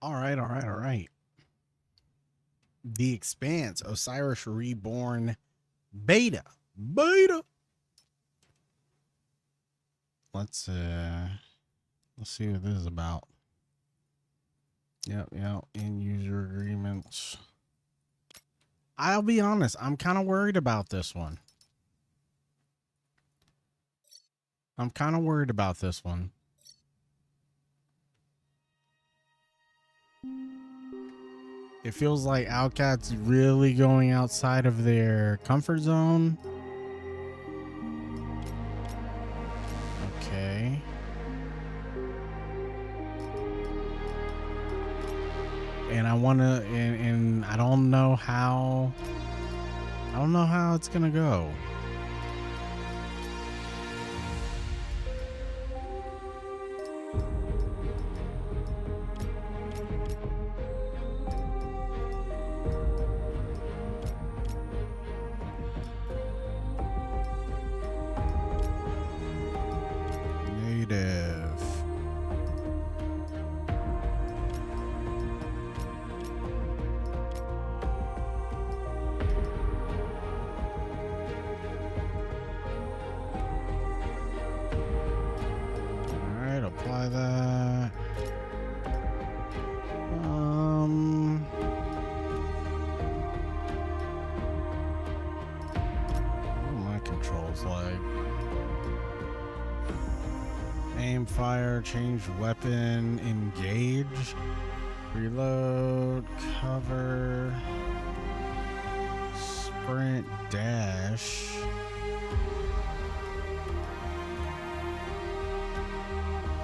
All right, all right, all right. The Expanse, Osiris Reborn Beta. Beta. Let's see what this is about. Yep, end user agreements. I'll be honest, I'm kind of worried about this one. It feels like Outcat's really going outside of their comfort zone. Okay. And I want to, and I don't know how it's going to go. Native. All right, apply that. What are my controls like? Aim, fire, change weapon, engage, reload, cover, sprint, dash.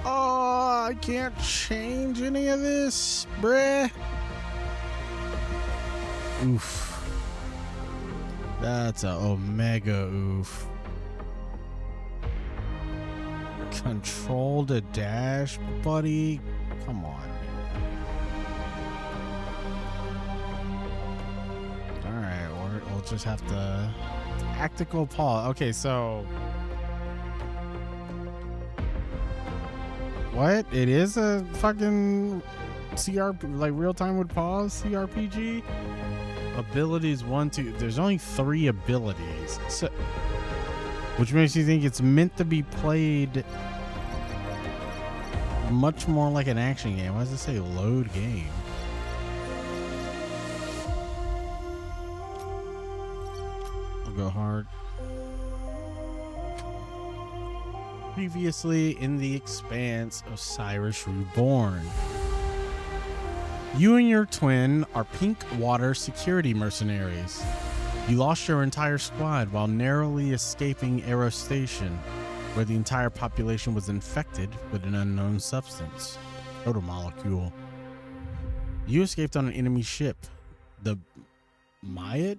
Oh, I can't change any of this, bruh. Oof. That's a omega oof. Control to dash, buddy. Come on. All right, we'll just have to tactical pause. Okay, so what? It is a fucking CRP, like real time with pause CRPG. Abilities 1, 2. There's only 3 abilities, so which makes you think it's meant to be played much more like an action game. Why does it say load game? We'll go hard. Previously in the Expanse, Osiris Reborn. You and your twin are pink water security mercenaries. You lost your entire squad while narrowly escaping Aero Station, where the entire population was infected with an unknown substance, protomolecule. You escaped on an enemy ship, the Mott?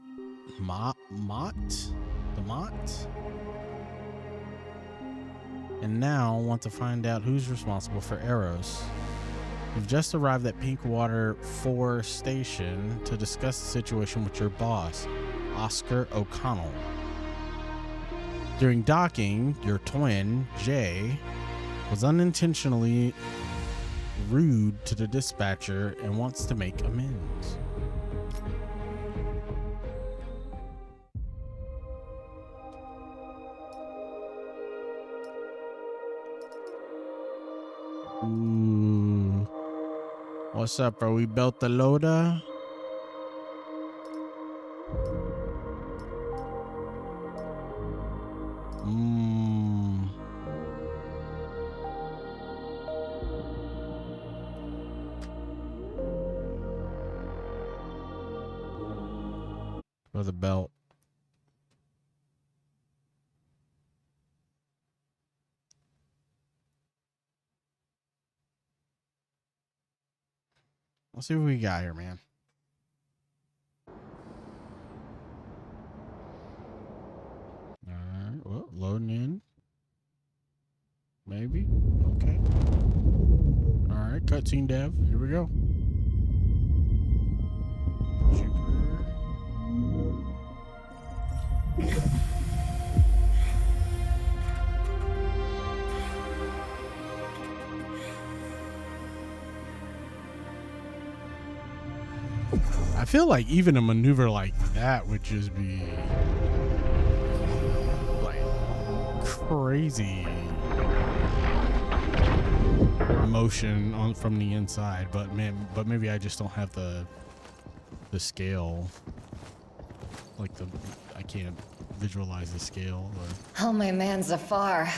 And now want to find out who's responsible for Eros. You've just arrived at Pinkwater 4 Station to discuss the situation with your boss, Oscar O'Connell. During docking, your twin, Jay, was unintentionally rude to the dispatcher and wants to make amends. Ooh. What's up? Are we built the loader? For the belt. Let's see what we got here, man. All right. Well, loading in. Maybe. Okay. All right. Cutscene dev. Here we go. I feel like even a maneuver like that would just be like crazy motion on from the inside, but maybe I just don't have the scale. Like I can't visualize the scale. Oh, my man Zafar.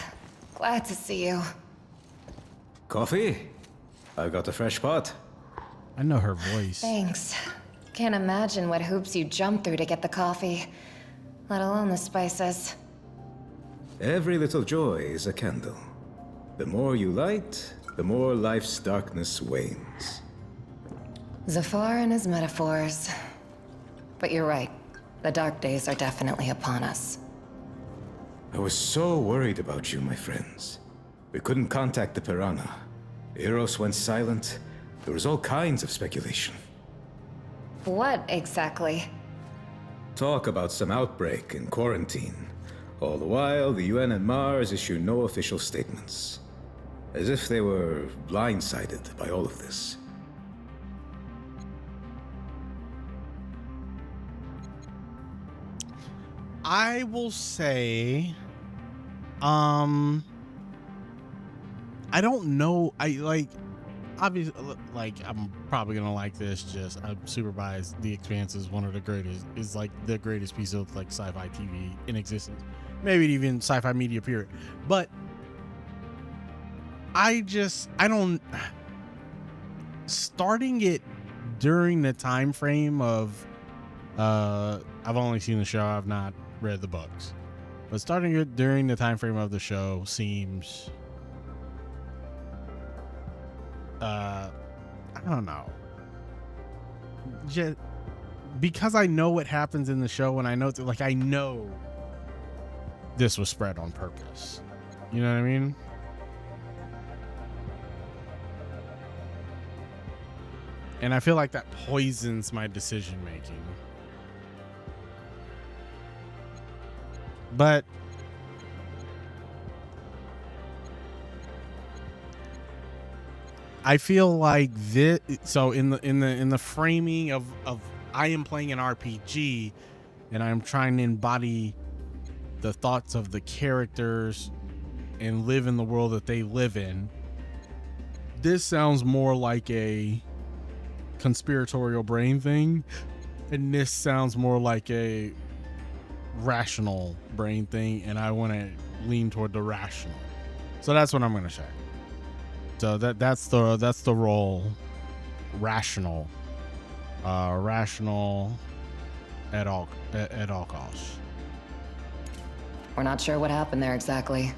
Glad to see you. Coffee? I've got a fresh pot. I know her voice. Thanks. Can't imagine what hoops you jumped through to get the coffee, let alone the spices. Every little joy is a candle. The more you light, the more life's darkness wanes. Zafar and his metaphors. But you're right. The dark days are definitely upon us. I was so worried about you, my friends. We couldn't contact the Piranha. Eros went silent. There was all kinds of speculation. What exactly? Talk about some outbreak and quarantine. All the while, the UN and Mars issue no official statements. As if they were blindsided by all of this. I will say, I don't know. Obviously, like, I'm probably gonna like this. Just, I'm super biased. The Expanse is one of the greatest. Is like the greatest piece of like sci-fi TV in existence. Maybe even sci-fi media period. But I don't. Starting it during the time frame of, I've only seen the show. I've not read the books, but starting it during the time frame of the show seems, I don't know, just because I know what happens in the show, and I know I know this was spread on purpose. You know what I mean? And I feel like that poisons my decision making. But I feel like this. So in the framing of I am playing an RPG, and I'm trying to embody the thoughts of the characters and live in the world that they live in. This sounds more like a conspiratorial brain thing, and this sounds more like a rational brain thing, and I want to lean toward the rational. So that's what I'm going to say. So that's the role. Rational, rational at all costs. We're not sure what happened there exactly,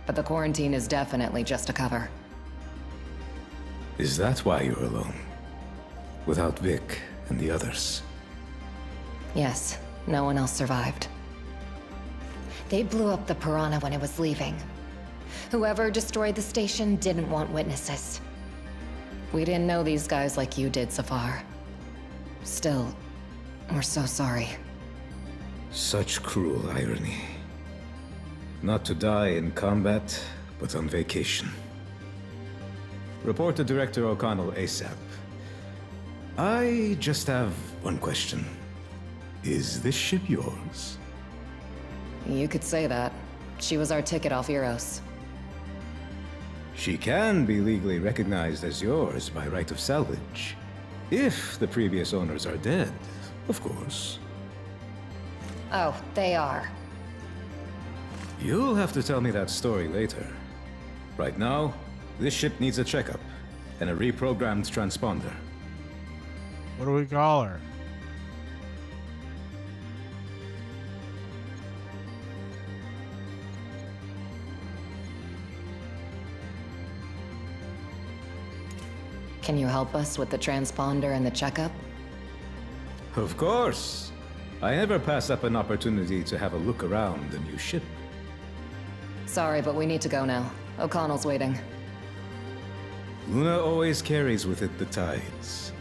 but the quarantine is definitely just a cover. Is that why you're alone? Without Vic and the others? Yes, no one else survived. They blew up the Piranha when it was leaving. Whoever destroyed the station didn't want witnesses. We didn't know these guys like you did, Zafar. Still, we're so sorry. Such cruel irony. Not to die in combat, but on vacation. Report to Director O'Connell ASAP. I just have one question. Is this ship yours? You could say that. She was our ticket off Eros. She can be legally recognized as yours by right of salvage. If the previous owners are dead, of course. Oh, they are. You'll have to tell me that story later. Right now, this ship needs a checkup and a reprogrammed transponder. What do we call her? Can you help us with the transponder and the checkup? Of course. I never pass up an opportunity to have a look around the new ship. Sorry, but we need to go now. O'Connell's waiting. Luna always carries with it the tides.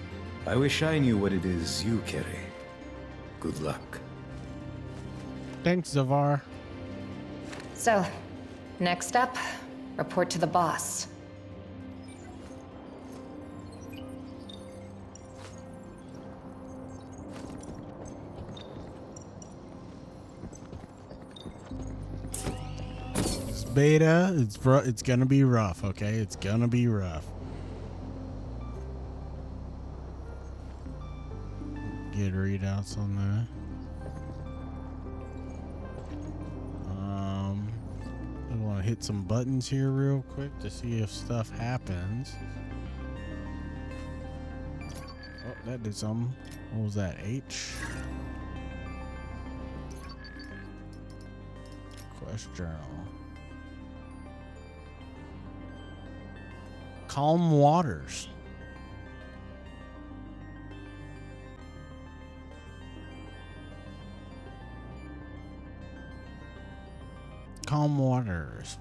I wish I knew what it is you carry. Good luck. Thanks, Zavar. So, next up, report to the boss. beta. It's gonna be rough, okay? It's gonna be rough. Get readouts on that. I want to hit some buttons here real quick to see if stuff happens. Oh, that did something. What was that? H? Quest journal. Calm waters. Calm waters.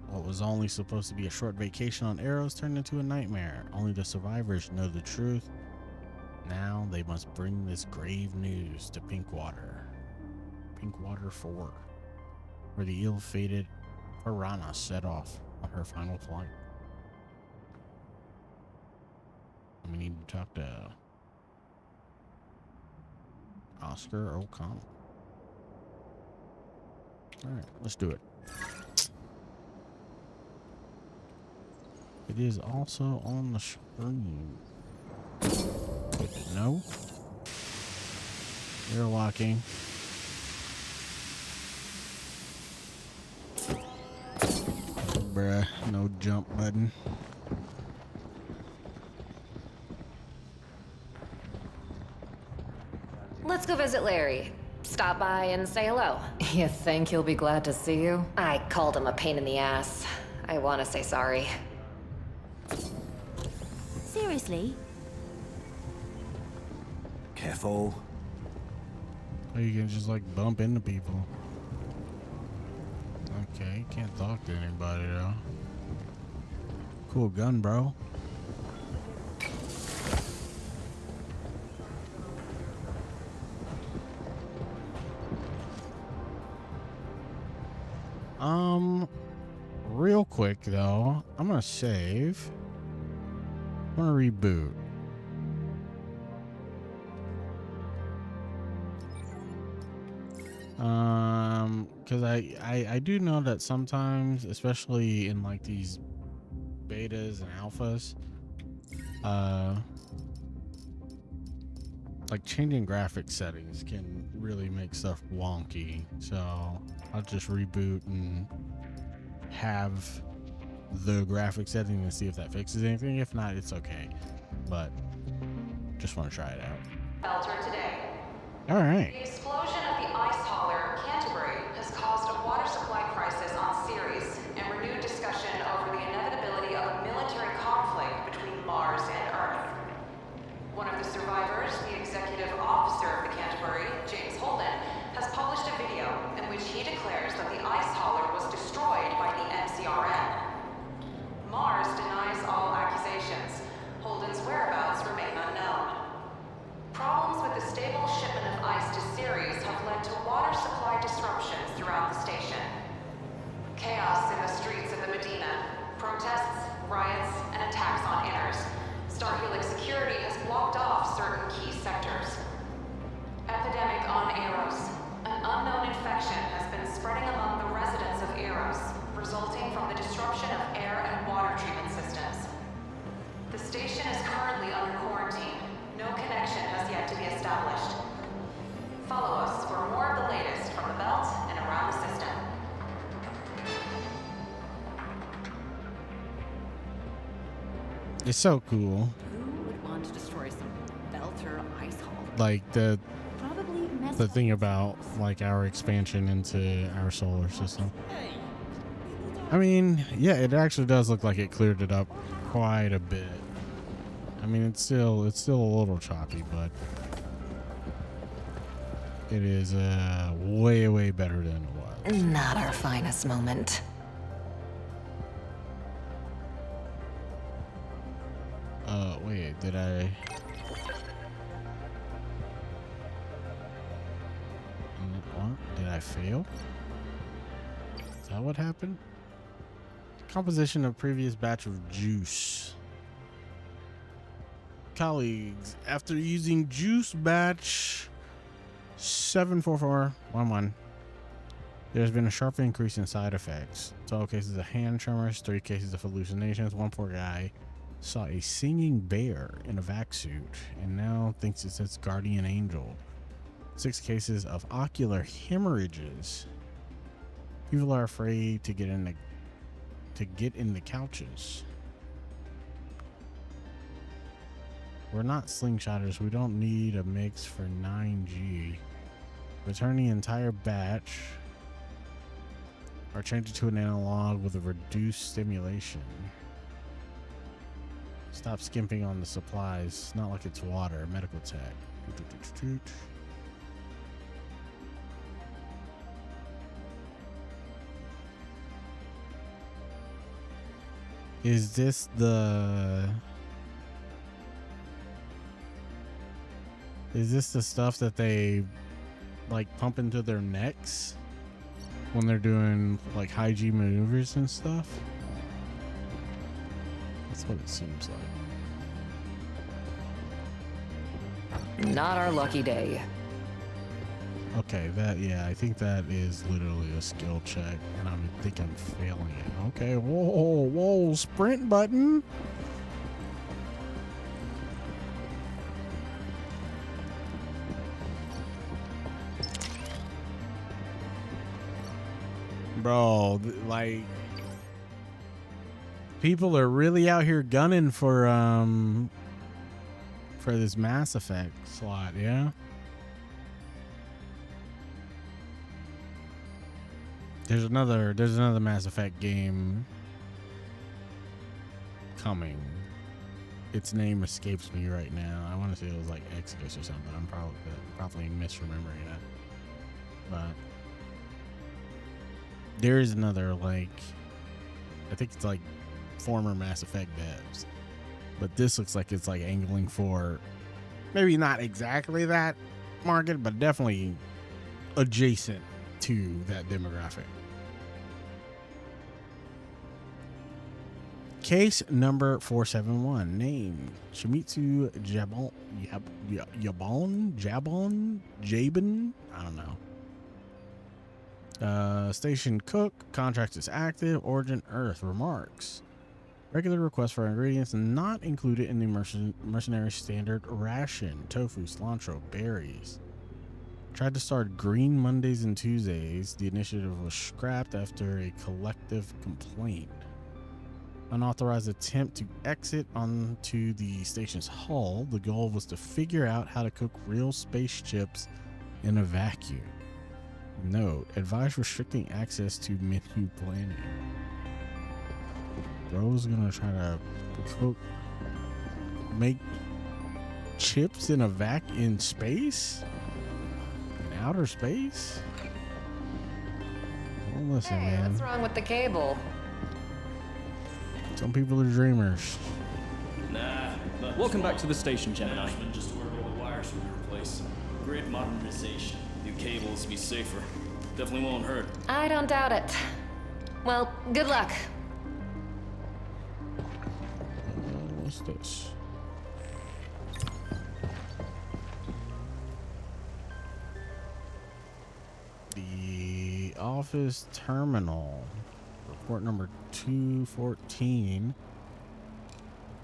What was only supposed to be a short vacation on Arrows turned into a nightmare. Only the survivors know the truth. Now they must bring this grave news to Pinkwater. Pinkwater 4, where the ill-fated Piranha set off on her final flight. We need to talk to Oscar O'Connell. Alright, let's do it. It is also on the screen. No. Airlocking. Bruh, no jump button. Let's go visit Larry. Stop by and say hello. You think he'll be glad to see you? I called him a pain in the ass. I want to say sorry. Seriously? Careful. Oh, you can just like bump into people. Okay, can't talk to anybody though. Cool gun, bro. Real quick though, I'm gonna save. I'm gonna reboot. Because I do know that sometimes, especially in like these betas and alphas, like changing graphics settings can really make stuff wonky. So I'll just reboot and have the graphic setting and see if that fixes anything. If not, it's okay. But just want to try it out. Belter today. All right. The explosion of the ice hauler Canterbury has caused a water supply crisis on Ceres and renewed discussion over the inevitability of a military conflict between Mars and Earth. One of the survivors, the executive officer of the Canterbury, James Holden, has published a video in which he declares that the ice hauler was destroyed by the MCRN. Mars denies all accusations. Holden's whereabouts remain unknown. Problems with the stable shipment of ice to Ceres have led to water supply disruptions throughout the station. Chaos in the streets of the Medina, protests, riots, and attacks on inners. Star Helix security has blocked off certain key sectors. Epidemic on Eros. An unknown infection has been spreading among the residents of Eros, resulting from the disruption of air and water treatment systems. The station is currently under quarantine. No connection has yet to be established. Follow us for more of the latest from the belt and around the system. It's so cool. Who would want to destroy some Belter ice hall? Like the Probably thing about like our expansion into our solar system. I mean, yeah, it actually does look like it cleared it up quite a bit. I mean, it's still a little choppy, but it is way better than it was. Not our finest moment. Wait, did I? What? Did I fail? Is that what happened? Composition of previous batch of juice. Colleagues, after using juice batch 74411, There's been a sharp increase in side effects. 12 cases of hand tremors, 3 cases of hallucinations. One poor guy saw a singing bear in a vac suit and now thinks it's its guardian angel. 6 cases of ocular hemorrhages. People are afraid to get in the couches. We're not slingshotters. We don't need a mix for 9G. Return the entire batch or change it to an analog with a reduced stimulation. Stop skimping on the supplies. Not like it's water. Medical tech. Is this the stuff that they like pump into their necks when they're doing like high G maneuvers and stuff? That's what it seems like. Not our lucky day. Okay, I think that is literally a skill check, and I think I'm failing it. Okay, whoa, sprint button. Bro, like, people are really out here gunning for this Mass Effect slot, yeah? There's another Mass Effect game coming. Its name escapes me right now. I want to say it was like Exodus or something. I'm probably misremembering it. But there is another, like, I think it's like former Mass Effect devs. But this looks like it's like angling for maybe not exactly that market, but definitely adjacent to that demographic. Case number 471. Name Shimizu Jabon. I don't know. Station cook. Contract is active. Origin Earth. Remarks. Regular request for ingredients not included in the mercenary standard ration. Tofu, cilantro, berries. Tried to start Green Mondays and Tuesdays. The initiative was scrapped after a collective complaint. Unauthorized attempt to exit onto the station's hull. The goal was to figure out how to cook real spaceships in a vacuum. Note, advise restricting access to menu planning. Bro's gonna try to make chips in a vac in space? In outer space? Well, listen, Hey, man. what's wrong with the cable? Some people are dreamers. Nah, but Welcome back to the station, Gemini. management just to work all the wires we replace. Grid modernization. New cables to be safer. Definitely won't hurt. I don't doubt it. Well, good luck. What's this? The office terminal. Report number 214.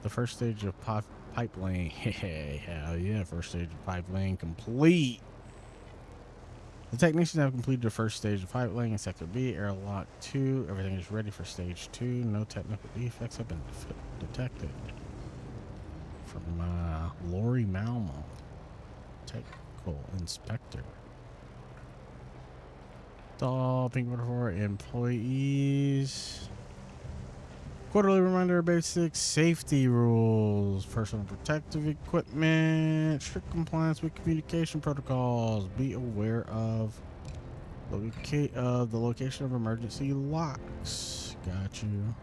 The first stage of pipe laying. Hey, hell yeah, first stage of pipe laying complete. The technicians have completed the first stage of pipe laying in Sector B, Airlock 2. Everything is ready for Stage 2. No technical defects have been detected. From Lori Malmo, Technical Inspector. All pink order for employees. Quarterly reminder of basic safety rules, personal protective equipment, strict compliance with communication protocols. Be aware of the location of emergency locks. Got you.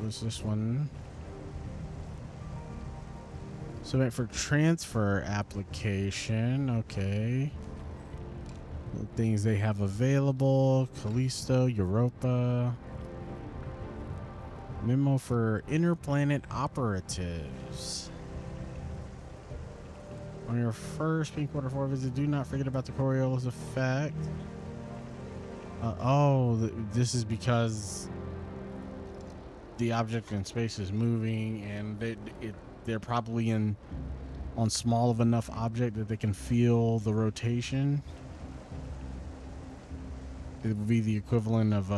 What's this one? Submit for transfer application. Okay. The things they have available. Callisto, Europa. Memo for interplanet operatives. On your first Pink Water 4 visit, do not forget about the Coriolis effect. This is because the object in space is moving, and they're probably on small of enough object that they can feel the rotation. It would be the equivalent of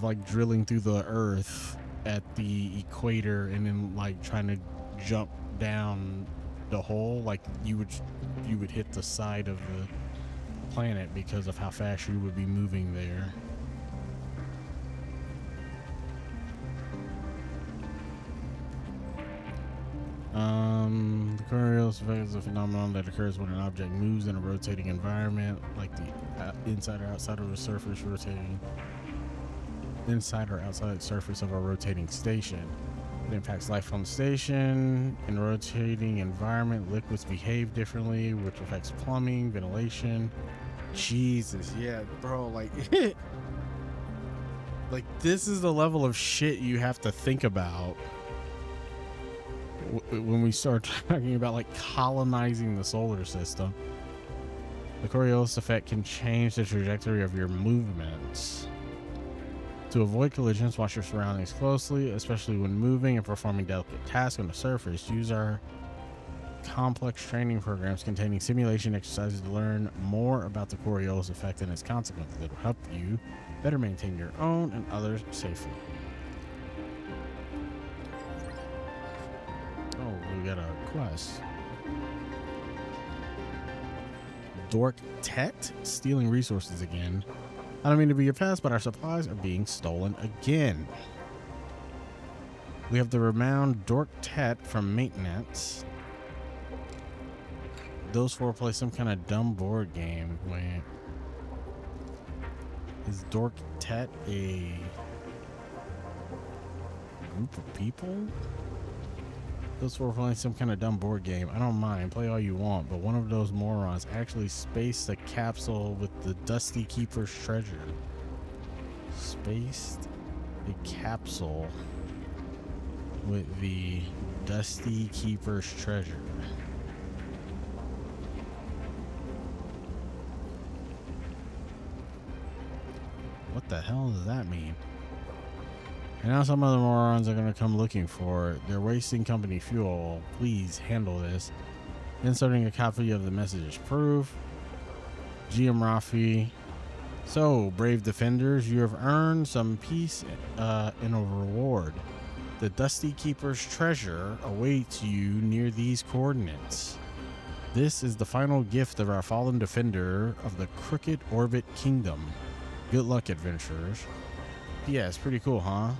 like drilling through the earth at the equator and then like trying to jump down the hole. Like you would hit the side of the planet because of how fast you would be moving there. The Coriolis effect is a phenomenon that occurs when an object moves in a rotating environment, like the inside or outside of a surface rotating. Inside or outside surface of a rotating station. It impacts life on the station. In a rotating environment, liquids behave differently, which affects plumbing, ventilation. Jesus, yeah, bro, like, like this is the level of shit you have to think about when we start talking about like colonizing the solar system. The Coriolis effect can change the trajectory of your movements. To avoid collisions, watch your surroundings closely, especially when moving and performing delicate tasks on the surface. Use our complex training programs containing simulation exercises to learn more about the Coriolis effect and its consequences. It will help you better maintain your own and others safely. Oh, we got a quest. Dork Tet, stealing resources again. I don't mean to be your pest, but our supplies are being stolen again. We have the renowned Dork Tet from maintenance. Those four play some kind of dumb board game. Wait. Is Dork Tet a group of people? Those four playing some kind of dumb board game. I don't mind. Play all you want, but one of those morons actually spaced a capsule with the Dusty Keeper's treasure. Spaced a capsule with the Dusty Keeper's treasure. What the hell does that mean? And now some other morons are going to come looking for it. They're wasting company fuel. Please handle this. Inserting a copy of the message as proof. GM Rafi. So, brave defenders, you have earned some peace and a reward. The Dusty Keeper's treasure awaits you near these coordinates. This is the final gift of our fallen defender of the Crooked Orbit Kingdom. Good luck, adventurers. Yeah, it's pretty cool, huh?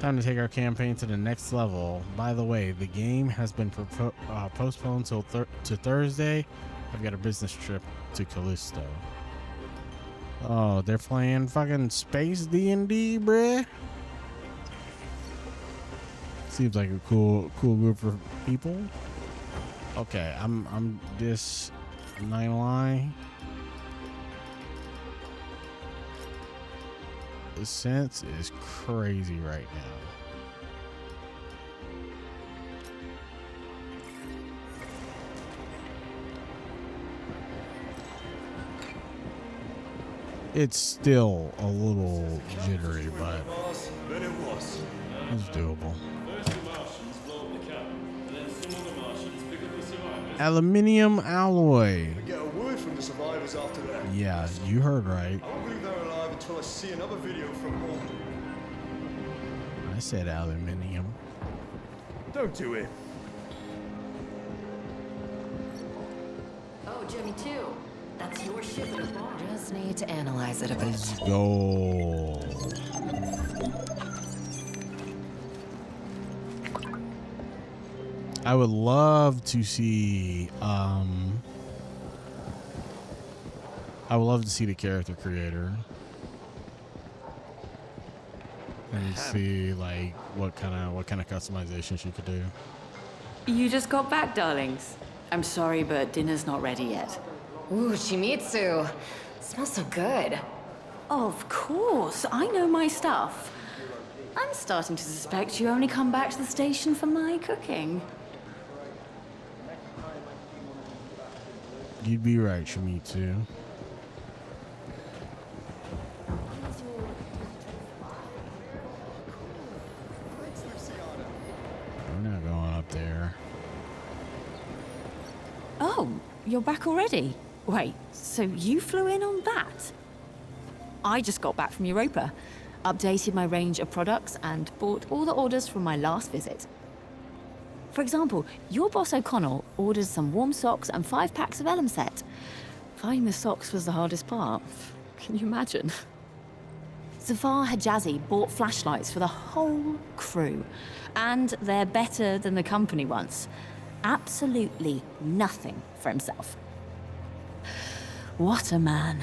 Time to take our campaign to the next level. By the way, the game has been postponed till to Thursday. I've got a business trip to Callisto. Oh, they're playing fucking space D&D, bruh. Seems like a cool group of people. Okay, I'm this nine line. The sense is crazy right now. It's still a little jittery, but it's doable. Aluminium alloy. We get a word from the survivors after that. Yeah, you heard right. I won't believe they're alive until I see another video from home. I said aluminium. Don't do it. Oh, Jimmy, too. That's your ship in the bar. Just need to analyze it a bit. Let's go. I would love to see the character creator and see like what kind of customization she could do. You just got back, darlings. I'm sorry, but dinner's not ready yet. Ooh, Shimizu. Smells so good. Of course, I know my stuff. I'm starting to suspect you only come back to the station for my cooking. You'd be right, Shimizu. We're not going up there. Oh, you're back already? Wait, so you flew in on that? I just got back from Europa, updated my range of products, and bought all the orders from my last visit. For example, your boss O'Connell ordered some warm socks and 5 packs of Elm set. Finding the socks was the hardest part. Can you imagine? Zafar Hijazi bought flashlights for the whole crew, and they're better than the company ones. Absolutely nothing for himself. What a man.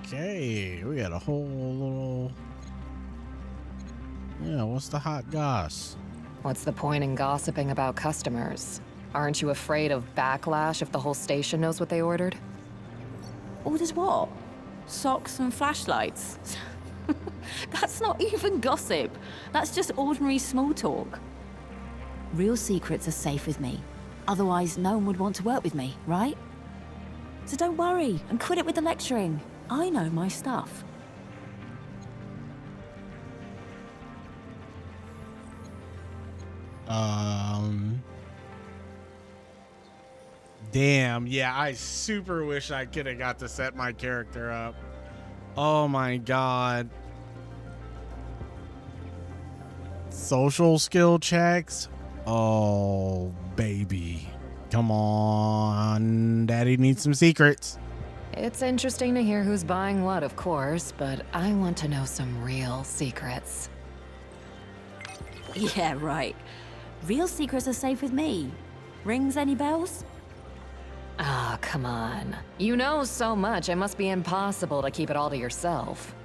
Okay, we got a whole little... Yeah, what's the hot goss? What's the point in gossiping about customers? Aren't you afraid of backlash if the whole station knows what they ordered? Orders what? Socks and flashlights? That's not even gossip. That's just ordinary small talk. Real secrets are safe with me. Otherwise, no one would want to work with me, right? So don't worry and quit it with the lecturing. I know my stuff. Damn, yeah, I super wish I could have got to set my character up. Oh my god. Social skill checks? Oh, baby. Come on, Daddy needs some secrets. It's interesting to hear who's buying what, of course, but I want to know some real secrets. Yeah, right. Real secrets are safe with me. Rings any bells? Ah, come on. You know so much, it must be impossible to keep it all to yourself.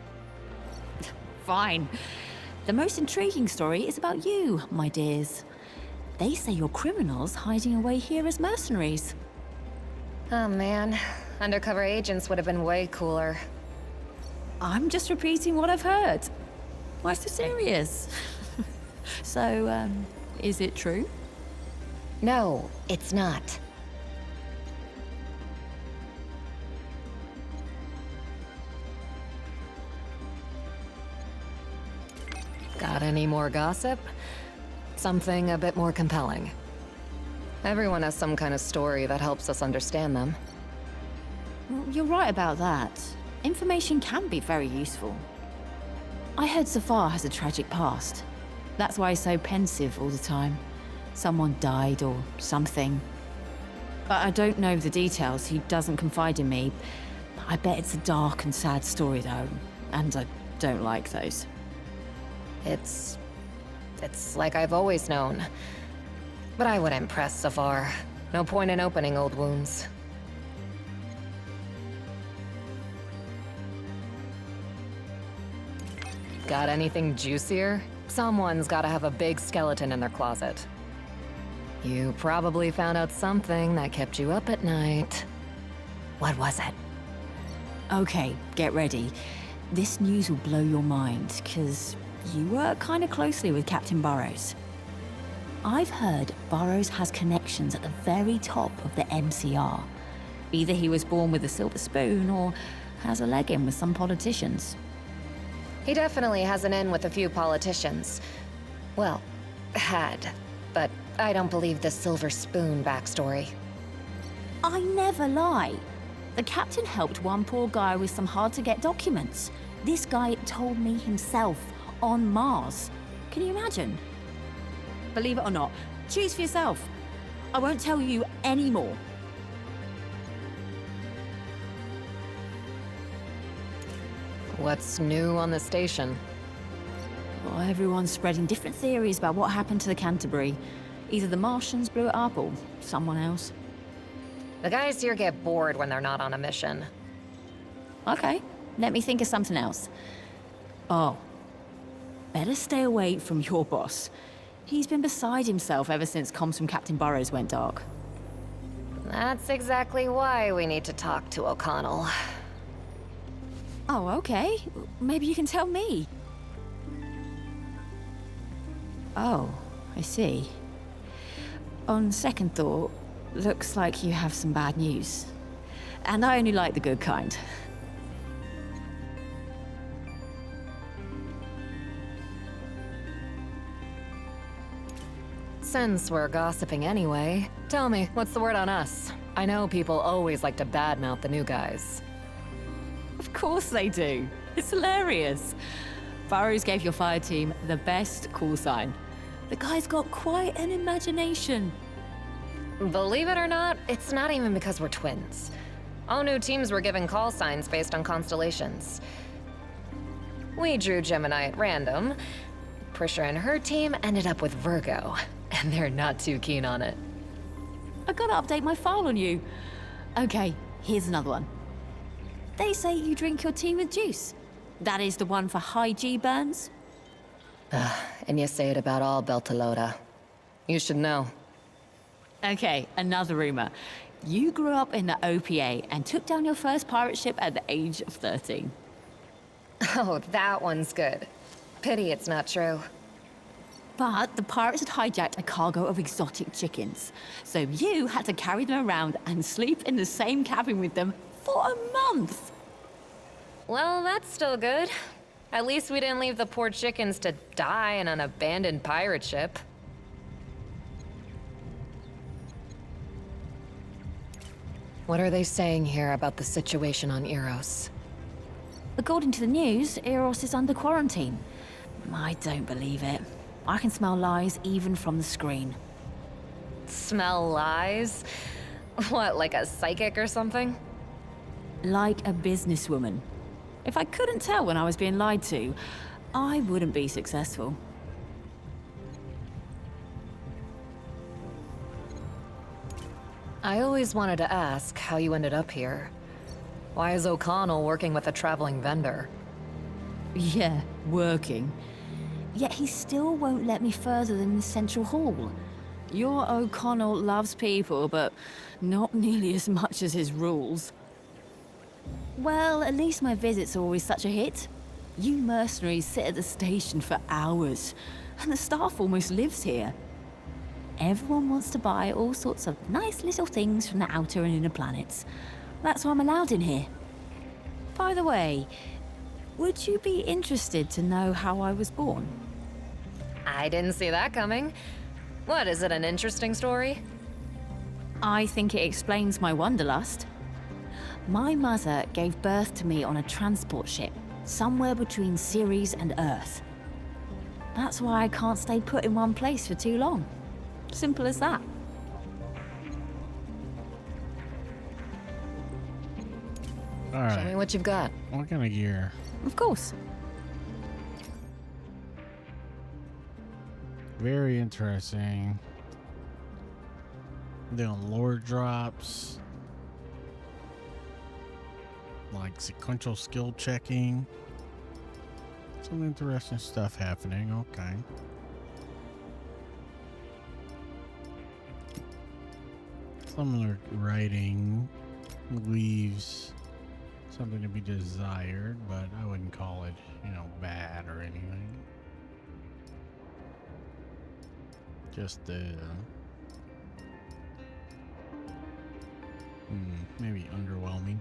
Fine. The most intriguing story is about you, my dears. They say you're criminals hiding away here as mercenaries. Oh man, undercover agents would have been way cooler. I'm just repeating what I've heard. Why so serious? So, is it true? No, it's not. Got any more gossip? Something a bit more compelling. Everyone has some kind of story that helps us understand them. Well, you're right about that. Information can be very useful. I heard Zafar has a tragic past. That's why he's so pensive all the time. Someone died or something. But I don't know the details. He doesn't confide in me. I bet it's a dark and sad story though, and I don't like those. It's like I've always known. But I wouldn't press Zafar. No point in opening old wounds. Got anything juicier? Someone's gotta have a big skeleton in their closet. You probably found out something that kept you up at night. What was it? Okay, get ready. This news will blow your mind, because you work kind of closely with Captain Burrows. I've heard Burrows has connections at the very top of the MCR. Either he was born with a silver spoon or has a leg in with some politicians. He definitely has an in with a few politicians. Well, had. But I don't believe the silver spoon backstory. I never lie. The captain helped one poor guy with some hard-to-get documents. This guy told me himself, on Mars. Can you imagine? Believe it or not, choose for yourself. I won't tell you any more. What's new on the station? Well, everyone's spreading different theories about what happened to the Canterbury. Either the Martians blew it up or someone else. The guys here get bored when they're not on a mission. Okay, let me think of something else. Oh, better stay away from your boss. He's been beside himself ever since comms from Captain Burrows went dark. That's exactly why we need to talk to O'Connell. Oh, okay. Maybe you can tell me. Oh, I see. On second thought, looks like you have some bad news. And I only like the good kind. Since we're gossiping anyway, tell me, what's the word on us? I know people always like to badmouth the new guys. Of course they do. It's hilarious. Burrows gave your fire team the best call sign. The guy's got quite an imagination. Believe it or not, it's not even because we're twins. All new teams were given call signs based on constellations. We drew Gemini at random. Prisha and her team ended up with Virgo, and they're not too keen on it. I gotta update my file on you. Okay, here's another one. They say you drink your tea with juice. That is the one for high G burns? And you say it about all Beltalowda. You should know. Okay, another rumor. You grew up in the OPA and took down your first pirate ship at the age of 13. Oh, that one's good. Pity it's not true. But the pirates had hijacked a cargo of exotic chickens. So you had to carry them around and sleep in the same cabin with them for a month. Well, that's still good. At least we didn't leave the poor chickens to die in an abandoned pirate ship. What are they saying here about the situation on Eros? According to the news, Eros is under quarantine. I don't believe it. I can smell lies even from the screen. Smell lies? What, like a psychic or something? Like a businesswoman. If I couldn't tell when I was being lied to, I wouldn't be successful. I always wanted to ask how you ended up here. Why is O'Connell working with a traveling vendor? Yeah, working. Yet he still won't let me further than the central hall. Your O'Connell loves people, but not nearly as much as his rules. Well, at least my visits are always such a hit. You mercenaries sit at the station for hours, and the staff almost lives here. Everyone wants to buy all sorts of nice little things from the outer and inner planets. That's why I'm allowed in here. By the way, would you be interested to know how I was born? I didn't see that coming. What, is it an interesting story? I think it explains my wanderlust. My mother gave birth to me on a transport ship, somewhere between Ceres and Earth. That's why I can't stay put in one place for too long. Simple as that. All Show me right. what you've got. What kind of gear? Of course. Very interesting. Doing lore drops. Like sequential skill checking. Some interesting stuff happening. Okay. Some writing leaves something to be desired, but I wouldn't call it, bad or anything. Just maybe underwhelming.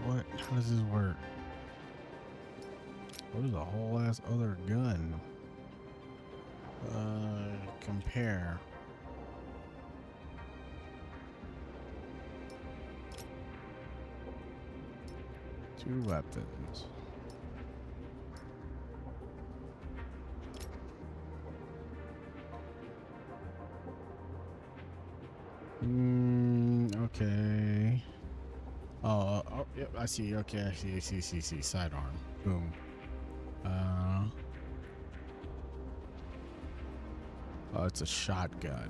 What? How does this work? What is a whole ass other gun? Compare. Two weapons. Okay. Oh, yep, I see. Okay, I see. Sidearm. Boom. Oh, it's a shotgun.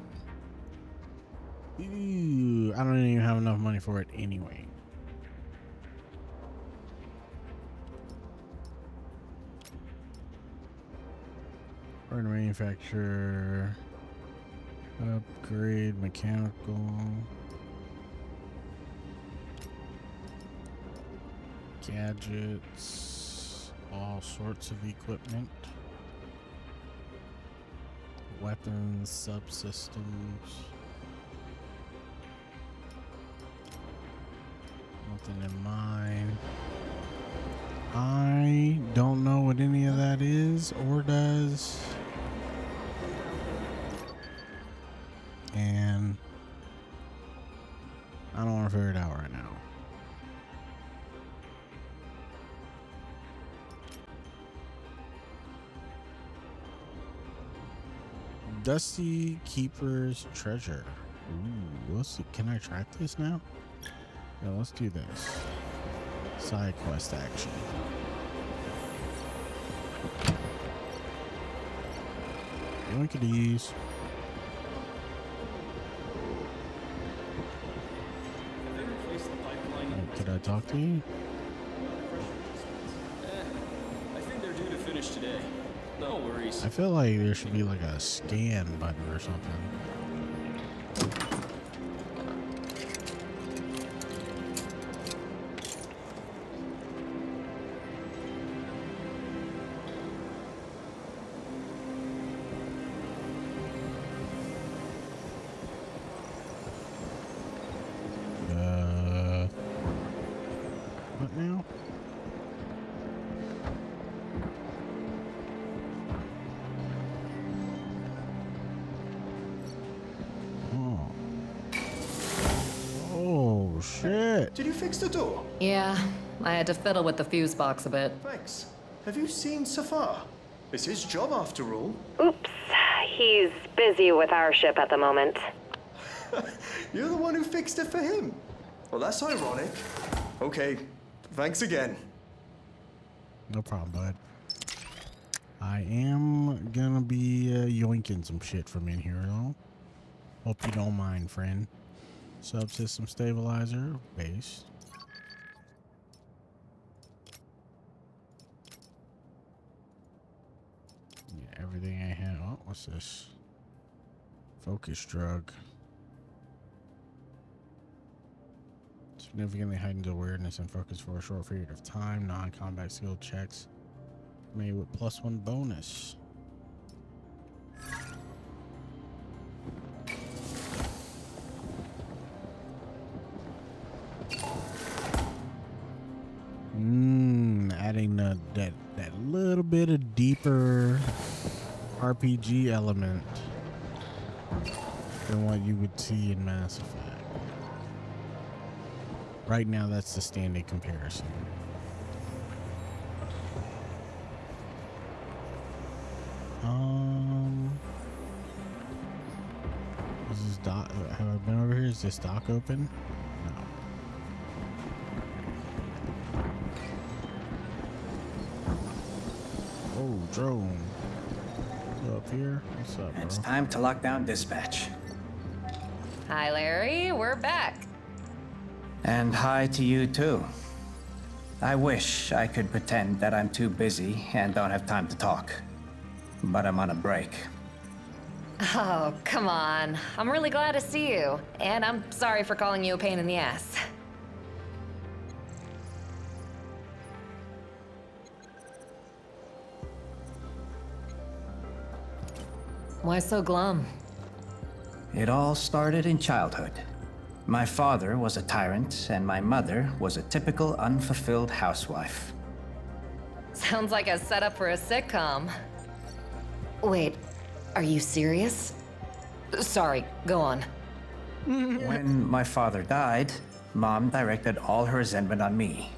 Ooh, I don't even have enough money for it anyway. Or manufacturer. Upgrade mechanical. Gadgets, all sorts of equipment, weapons, subsystems. Nothing in mine. I don't know what any of that is or does. And I don't want to figure it out right now. Dusty Keeper's Treasure. Ooh, let's see. Can I track this now? Yeah, let's do this. Side quest action. Look at these. Could I talk to you? I think they're due to finish today. No worries. I feel like there should be like a scan button or something. What now? Oh, shit. Did you fix the door? Yeah, I had to fiddle with the fuse box a bit. Thanks. Have you seen Safar? It's his job after all. Oops. He's busy with our ship at the moment. You're the one who fixed it for him. Well, that's ironic. Okay, thanks again. No problem, bud. I am gonna be yoinking some shit from in here, though. Hope you don't mind, friend. Subsystem stabilizer, base. Yeah, everything I have. Oh, what's this? Focus drug. Significantly heightens awareness and focus for a short period of time. Non-combat skill checks made with +1 bonus. Adding that little bit of deeper RPG element than what you would see in Mass Effect. Right now, that's the standard comparison. Is this dock? Have I been over here? Is this dock open? No. Oh, drone. Up here? What's up, bro? It's time to lock down dispatch. Hi, Larry. We're back. And hi to you too. I wish I could pretend that I'm too busy and don't have time to talk. But I'm on a break. Oh, come on. I'm really glad to see you. And I'm sorry for calling you a pain in the ass. Why so glum? It all started in childhood. My father was a tyrant, and my mother was a typical unfulfilled housewife. Sounds like a setup for a sitcom. Wait, are you serious? Sorry, go on. When my father died, Mom directed all her resentment on me.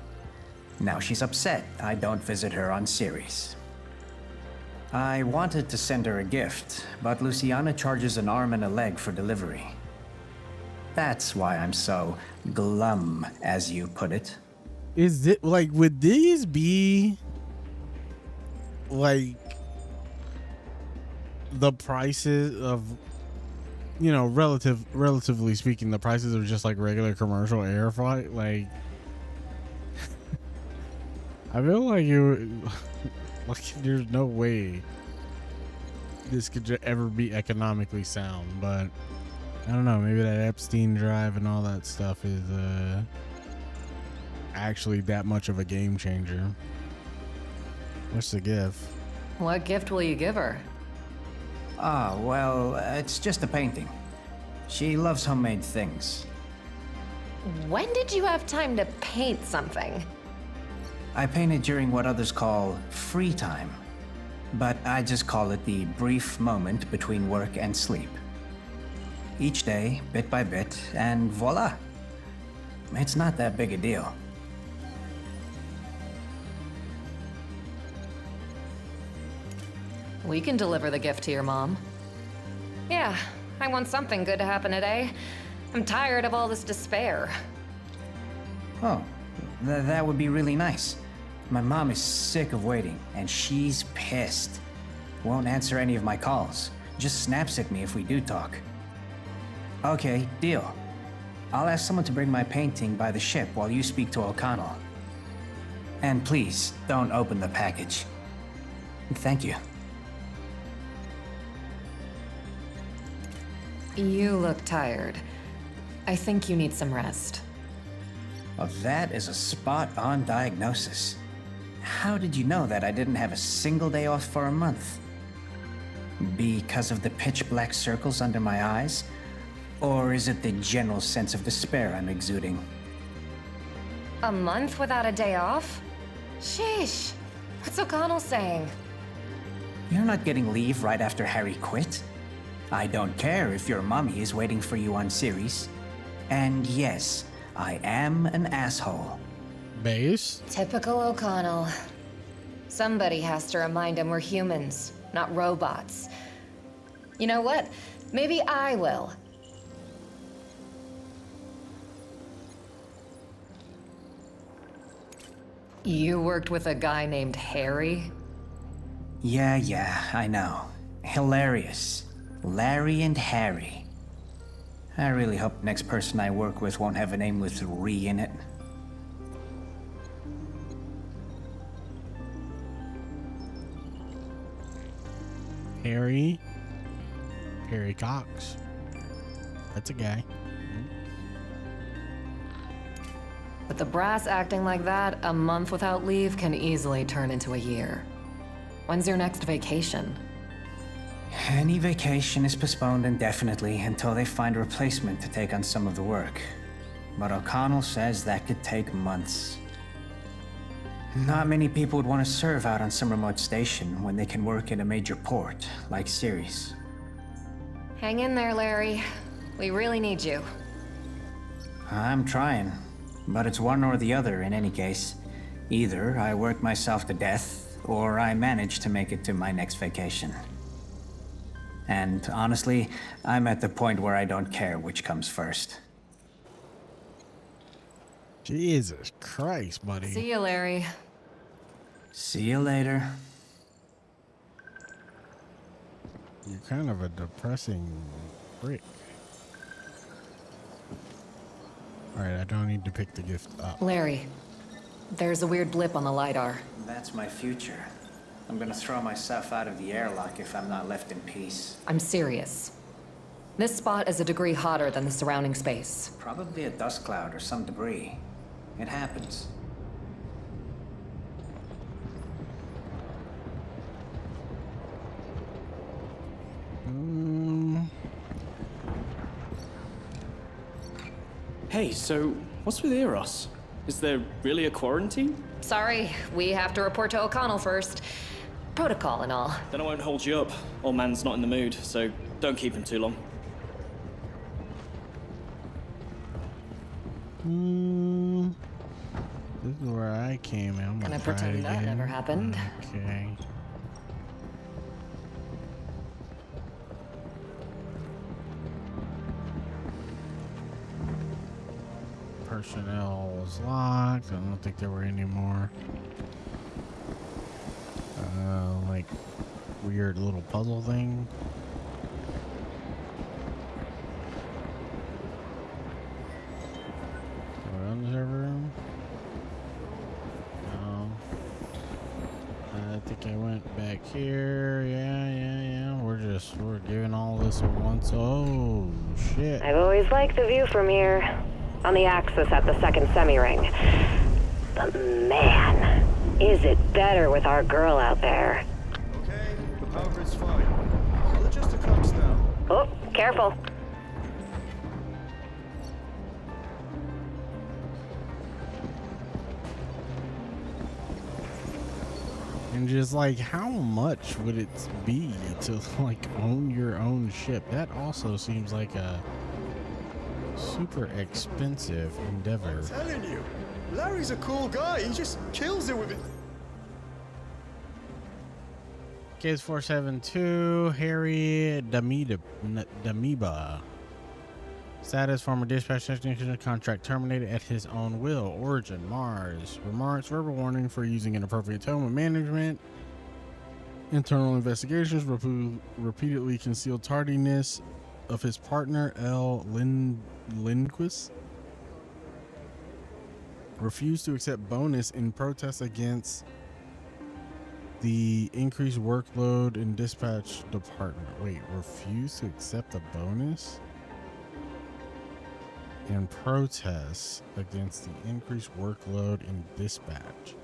Now she's upset I don't visit her on Ceres. I wanted to send her a gift, but Luciana charges an arm and a leg for delivery. That's why I'm so glum, as you put it. Is it like, would these be like the prices of, you know, relatively speaking, the prices of just like regular commercial air flight? Like, I feel like like there's no way this could ever be economically sound, but I don't know, maybe that Epstein drive and all that stuff is actually that much of a game changer. What's the gift? What gift will you give her? Ah, well, it's just a painting. She loves homemade things. When did you have time to paint something? I painted during what others call free time, but I just call it the brief moment between work and sleep. Each day, bit by bit, and voila. It's not that big a deal. We can deliver the gift to your mom. Yeah, I want something good to happen today. I'm tired of all this despair. Oh, that would be really nice. My mom is sick of waiting, and she's pissed. Won't answer any of my calls. Just snaps at me if we do talk. Okay, deal. I'll ask someone to bring my painting by the ship while you speak to O'Connell. And please, don't open the package. Thank you. You look tired. I think you need some rest. Well, that is a spot-on diagnosis. How did you know that I didn't have a single day off for a month? Because of the pitch-black circles under my eyes? Or is it the general sense of despair I'm exuding? A month without a day off? Sheesh. What's O'Connell saying? You're not getting leave right after Harry quit? I don't care if your mommy is waiting for you on Ceres. And yes, I am an asshole. Base? Typical O'Connell. Somebody has to remind him we're humans, not robots. You know what? Maybe I will. You worked with a guy named Harry? Yeah, I know. Hilarious. Larry and Harry. I really hope the next person I work with won't have a name with "re" in it. Harry Cox. That's a guy. With the brass acting like that, a month without leave can easily turn into a year. When's your next vacation? Any vacation is postponed indefinitely until they find a replacement to take on some of the work. But O'Connell says that could take months. Not many people would want to serve out on some remote station when they can work in a major port, like Ceres. Hang in there, Larry. We really need you. I'm trying, but it's one or the other in any case. Either I work myself to death, or I manage to make it to my next vacation. And honestly, I'm at the point where I don't care which comes first. Jesus Christ, buddy. See you, Larry. See you later. You're kind of a depressing prick. Alright, I don't need to pick the gift up. Larry, there's a weird blip on the LiDAR. That's my future. I'm gonna throw myself out of the airlock if I'm not left in peace. I'm serious. This spot is a degree hotter than the surrounding space. Probably a dust cloud or some debris. It happens. Hey, so what's with Eros? Is there really a quarantine? Sorry, we have to report to O'Connell first. Protocol and all. Then I won't hold you up. Old man's not in the mood, so don't keep him too long. This is where I came in. I'm Can I gonna try pretend it that again. never happened? Okay. Personnel was locked. I don't think there were any more. Like weird little puzzle thing. Around the server room? No. I think I went back here. Yeah. We're giving all this at once. Oh, shit. I've always liked the view from here. On the axis at the second semi-ring. But man, is it better with our girl out there. Okay, the power grid's fine. I'll adjust the clocks now. Oh, careful. And just like, how much would it be to like own your own ship? That also seems like a super expensive endeavor. I'm telling you, Larry's a cool guy. He just kills it with it. Case 472, Harry Damiba. Status: former dispatch technician, contract terminated at his own will. Origin: Mars. Remarks: verbal warning for using inappropriate tone with management. Internal investigations repeatedly concealed tardiness of his partner L. Lindquist. Refused to accept bonus in protest against the increased workload in dispatch department. Wait, refused to accept the bonus? In protests against the increased workload in dispatch.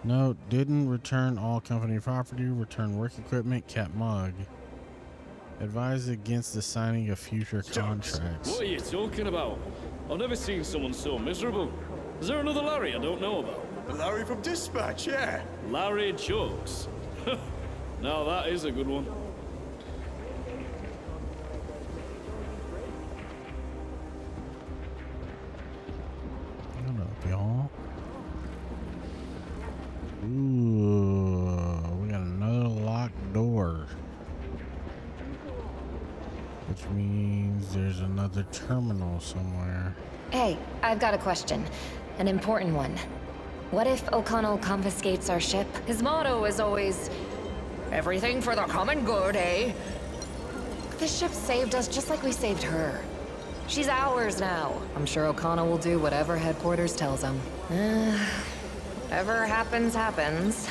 No, didn't return all company property, return work equipment, kept mug. Advised against the signing of future contracts. What are you talking about? I've never seen someone so miserable. Is there another Larry I don't know about? Larry from Dispatch, yeah. Larry Jokes. Now that is a good one. What up, y'all? Ooh, we got another locked door. Which means there's another terminal somewhere. Hey, I've got a question. An important one. What if O'Connell confiscates our ship? His motto is always, everything for the common good, eh? This ship saved us just like we saved her. She's ours now. I'm sure O'Connell will do whatever headquarters tells him. Whatever happens, happens.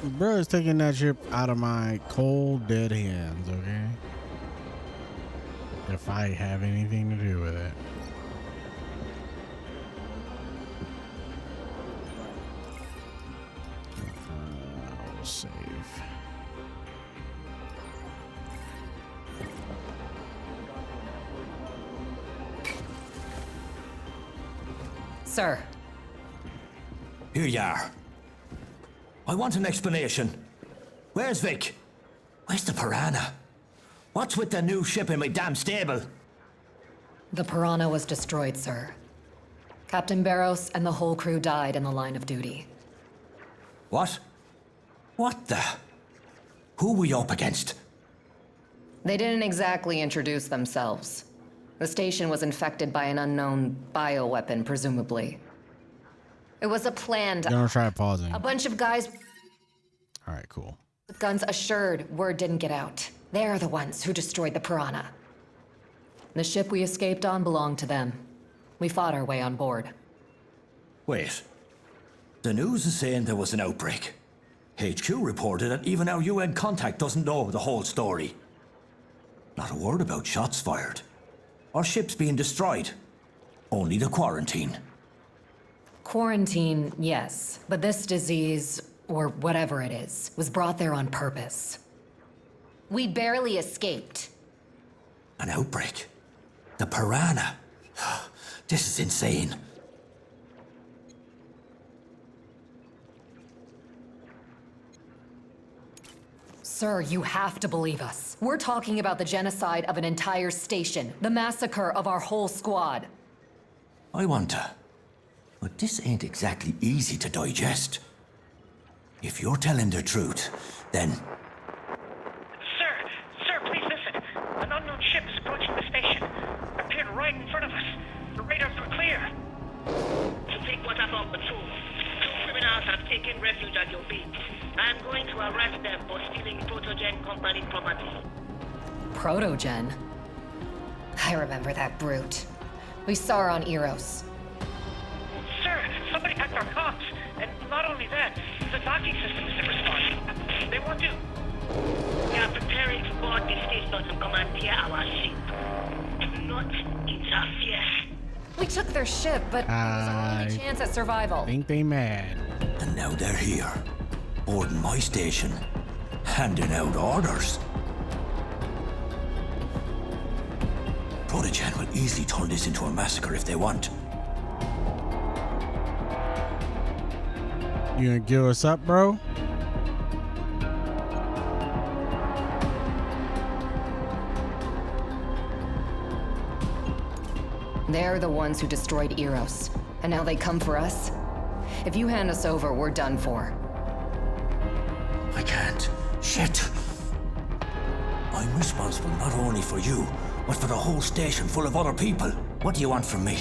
Bro is taking that ship out of my cold, dead hands, okay? If I have anything to do with it. I'll save. Sir. Here you are. I want an explanation. Where's Vic? Where's the Piranha? What's with the new ship in my damn stable? The Piranha was destroyed, sir. Captain Barros and the whole crew died in the line of duty. What? What the? Who were you up against? They didn't exactly introduce themselves. The station was infected by an unknown bioweapon, presumably. It was a planned... Don't try pausing. A bunch of guys... All right, cool. with guns assured word didn't get out. They're the ones who destroyed the Piranha. The ship we escaped on belonged to them. We fought our way on board. Wait. The news is saying there was an outbreak. HQ reported that even our UN contact doesn't know the whole story. Not a word about shots fired. Or ships being destroyed. Only the quarantine. Quarantine, yes. But this disease, or whatever it is, was brought there on purpose. We barely escaped. An outbreak? The Piranha? This is insane. Sir, you have to believe us. We're talking about the genocide of an entire station, the massacre of our whole squad. I wonder. But this ain't exactly easy to digest. If you're telling the truth, then... Sir, please listen. An unknown ship is approaching the station. Appeared right in front of us. The radars were clear. You think what about the truth? Two criminals have taken refuge at your beach. I'm going to arrest them for stealing Protogen Company property. Protogen? I remember that brute. We saw her on Eros. Sir, somebody hacked our comms. And not only that, the docking system isn't responding. They want to... We are preparing to board the station to commandeer our ship. not enough yet. We took their ship, but it was our only chance at survival. Think they mad. And now they're here, boarding my station, handing out orders. Protogen will easily turn this into a massacre if they want. You gonna give us up, bro? They're the ones who destroyed Eros, and now they come for us? If you hand us over, we're done for. I can't. Shit. I'm responsible not only for you, but for the whole station full of other people. What do you want from me?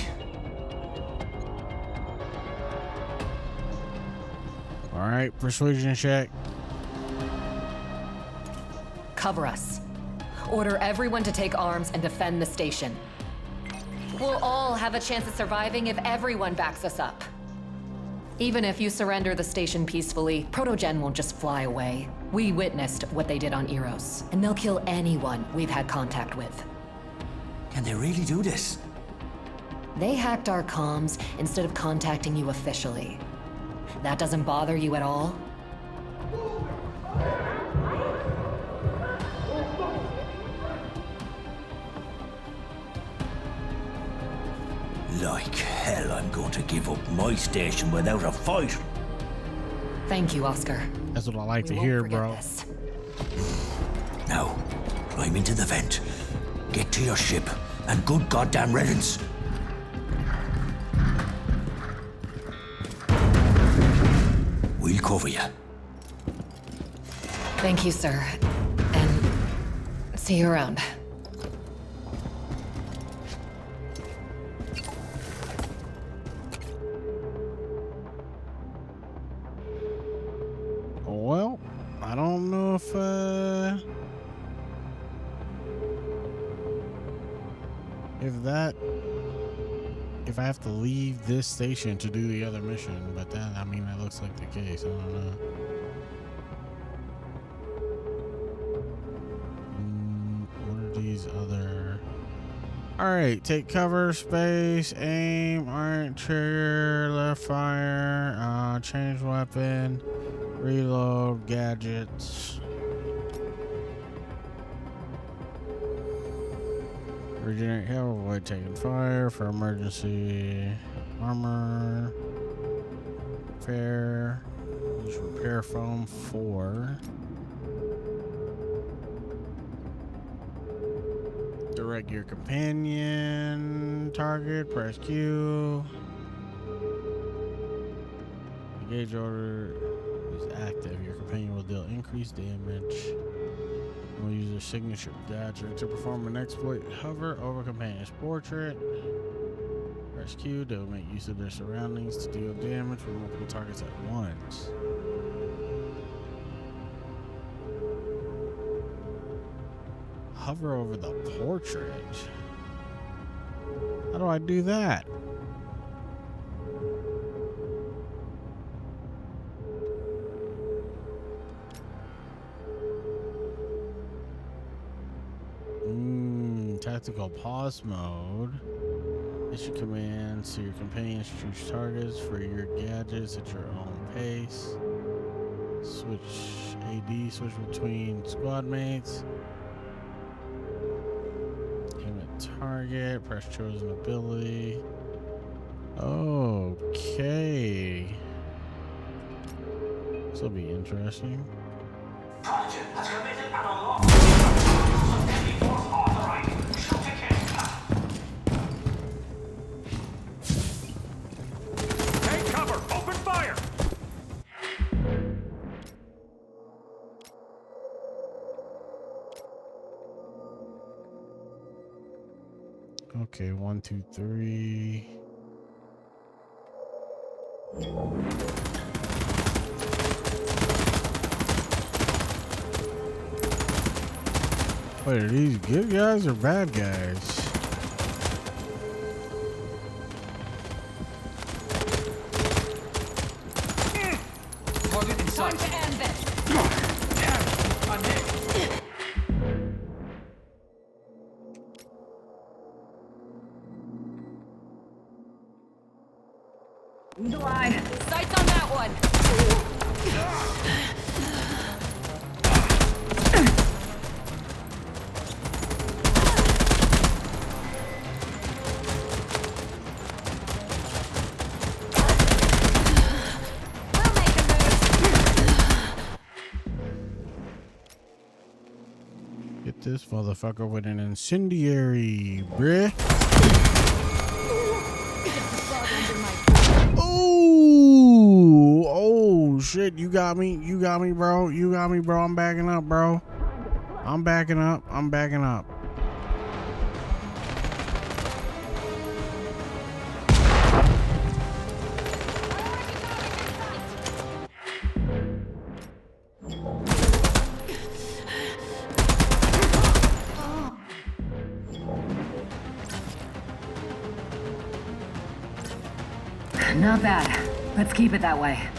All right, persuasion check. Cover us. Order everyone to take arms and defend the station. We'll all have a chance at surviving if everyone backs us up. Even if you surrender the station peacefully, Protogen won't just fly away. We witnessed what they did on Eros, and they'll kill anyone we've had contact with. Can they really do this? They hacked our comms instead of contacting you officially. That doesn't bother you at all? Like hell, I'm going to give up my station without a fight. Thank you, Oscar. That's what I like to hear, bro. Now, climb into the vent, get to your ship, and good goddamn riddance. We'll cover you. Thank you, sir. And see you around. Well, I don't know if I have to leave this station to do the other mission, but that, I mean, that looks like the case. I don't know. What are these other? All right, take cover, space, aim, right trigger, left fire, change weapon, reload, gadgets. Regenerate health, avoid taking fire for emergency armor. Use repair foam 4. Direct your companion target, press Q. Engage order is active. Your companion will deal increased damage. We'll use their signature gadget to perform an exploit. Hover over companion's portrait. Press Q to make use of their surroundings to deal damage with multiple targets at once. Hover over the portrait. How do I do that? Tactical pause mode. Issue commands to your companions, choose targets for your gadgets at your own pace. Switch AD, switch between squad mates. Aim at target, press chosen ability. Okay. This will be interesting. Prodigy has committed an unlawful of deadly force authorized. Shoot again. Take cover! Open fire! Okay, 1, 2, 3. Wait, are these good guys or bad guys? Target inside. Time to end this. Damn it! I'm hit. Eagle eye. Sights on that one. Get this motherfucker with an incendiary, bruh. Oh, oh shit! You got me, bro. You got me, bro. I'm backing up, bro. I'm backing up. I'm backing up. Not bad. Let's keep it that way. Here,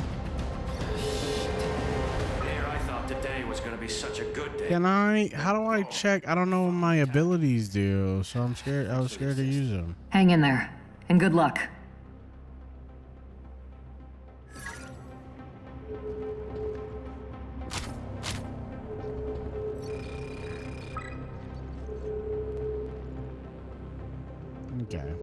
I thought today was gonna be such a good day. Can I? How do I check? I don't know what my abilities do, so I'm scared. I was scared to use them. Hang in there, and good luck. Okay.